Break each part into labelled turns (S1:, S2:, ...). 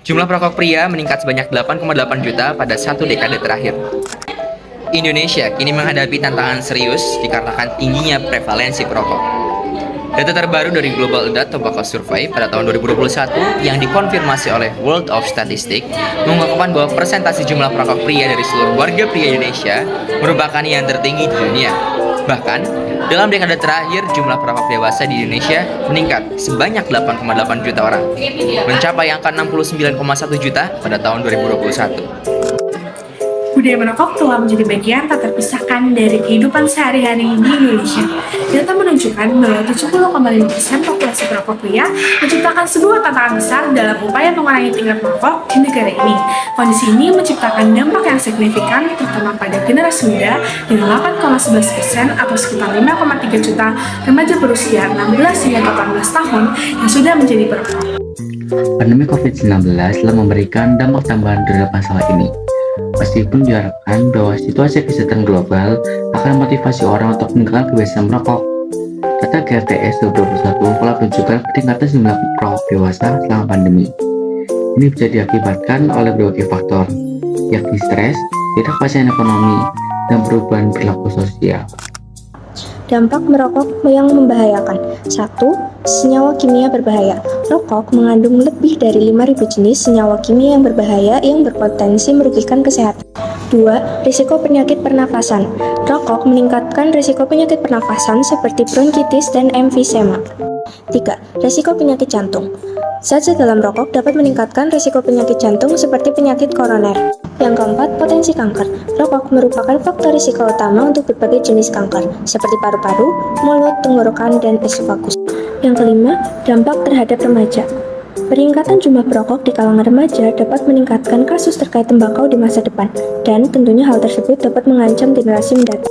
S1: Jumlah perokok pria meningkat sebanyak 8,8 juta pada satu dekade terakhir. Indonesia kini menghadapi tantangan serius dikarenakan tingginya prevalensi perokok. Data terbaru dari Global Adult Tobacco Survey pada tahun 2021 yang dikonfirmasi oleh World of Statistics mengungkapkan bahwa persentase jumlah perokok pria dari seluruh warga pria Indonesia merupakan yang tertinggi di dunia. Bahkan, dalam dekade terakhir, jumlah perokok dewasa di Indonesia meningkat sebanyak 8,8 juta orang, mencapai angka 69,1 juta pada tahun 2021.
S2: Budaya merokok telah menjadi bagian tak terpisahkan dari kehidupan sehari-hari di Indonesia. Data menunjukkan bahwa 70,5% populasi perokok pria menciptakan sebuah tantangan besar dalam upaya mengurangi tingkat merokok di negara ini. Kondisi ini menciptakan dampak yang signifikan terutama pada generasi muda dengan 8,11% atau sekitar 5,3 juta remaja berusia 16 hingga 18 tahun yang sudah menjadi perokok.
S3: Pandemi COVID-19 telah memberikan dampak tambahan terhadap masalah ini. Meskipun diharapkan bahwa situasi kesehatan global akan memotivasi orang untuk meninggalkan kebiasaan merokok. Data GRTS 2021 telah menunjukkan peningkatan jumlah perokok dewasa selama pandemi. Ini bisa diakibatkan oleh berbagai faktor, yakni stres, ketidakpastian ekonomi, dan perubahan perilaku sosial.
S4: Dampak merokok yang membahayakan. 1. Senyawa kimia berbahaya. Rokok mengandung lebih dari 5.000 jenis senyawa kimia yang berbahaya yang berpotensi merugikan kesehatan. 2. Risiko penyakit pernafasan. Rokok meningkatkan risiko penyakit pernafasan seperti bronkitis dan emfisema. 3. Risiko penyakit jantung. Zat-zat dalam rokok dapat meningkatkan risiko penyakit jantung seperti penyakit koroner. Yang keempat, potensi kanker. Rokok merupakan faktor risiko utama untuk berbagai jenis kanker, seperti paru-paru, mulut, tenggorokan, dan esofagus. Yang kelima, dampak terhadap remaja. Peningkatan jumlah perokok di kalangan remaja dapat meningkatkan kasus terkait tembakau di masa depan, dan tentunya hal tersebut dapat mengancam generasi mendatang.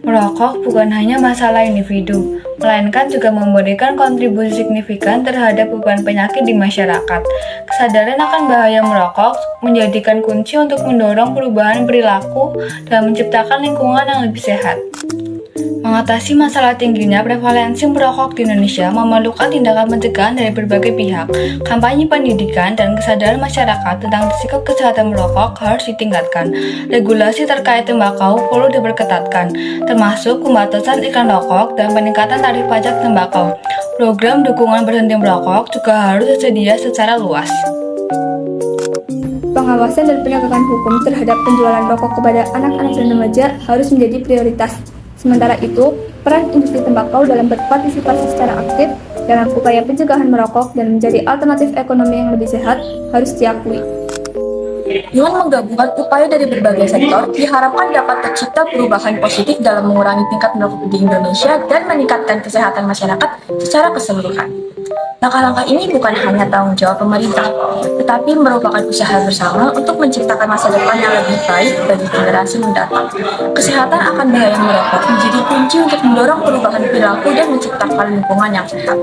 S5: Merokok bukan hanya masalah individu, melainkan juga memberikan kontribusi signifikan terhadap beban penyakit di masyarakat. Kesadaran akan bahaya merokok menjadikan kunci untuk mendorong perubahan perilaku dan menciptakan lingkungan yang lebih sehat. Mengatasi masalah tingginya prevalensi merokok di Indonesia memerlukan tindakan pencegahan dari berbagai pihak. Kampanye pendidikan dan kesadaran masyarakat tentang risiko kesehatan merokok harus ditingkatkan. Regulasi terkait tembakau perlu diperketatkan, termasuk pembatasan iklan rokok dan peningkatan tarif pajak tembakau. Program dukungan berhenti merokok juga harus tersedia secara luas.
S6: Pengawasan dan penegakan hukum terhadap penjualan rokok kepada anak-anak dan remaja harus menjadi prioritas. Sementara itu, peran industri tembakau dalam berpartisipasi secara aktif dalam upaya pencegahan merokok dan menjadi alternatif ekonomi yang lebih sehat harus diakui.
S7: Dengan menggabungkan upaya dari berbagai sektor, diharapkan dapat tercipta perubahan positif dalam mengurangi tingkat merokok di Indonesia dan meningkatkan kesehatan masyarakat secara keseluruhan. Langkah-langkah ini bukan hanya tanggung jawab pemerintah, tetapi merupakan usaha bersama untuk menciptakan masa depan yang lebih baik bagi generasi mendatang. Kesehatan akan bahaya merokok menjadi kunci untuk mendorong perubahan perilaku dan menciptakan lingkungan yang sehat.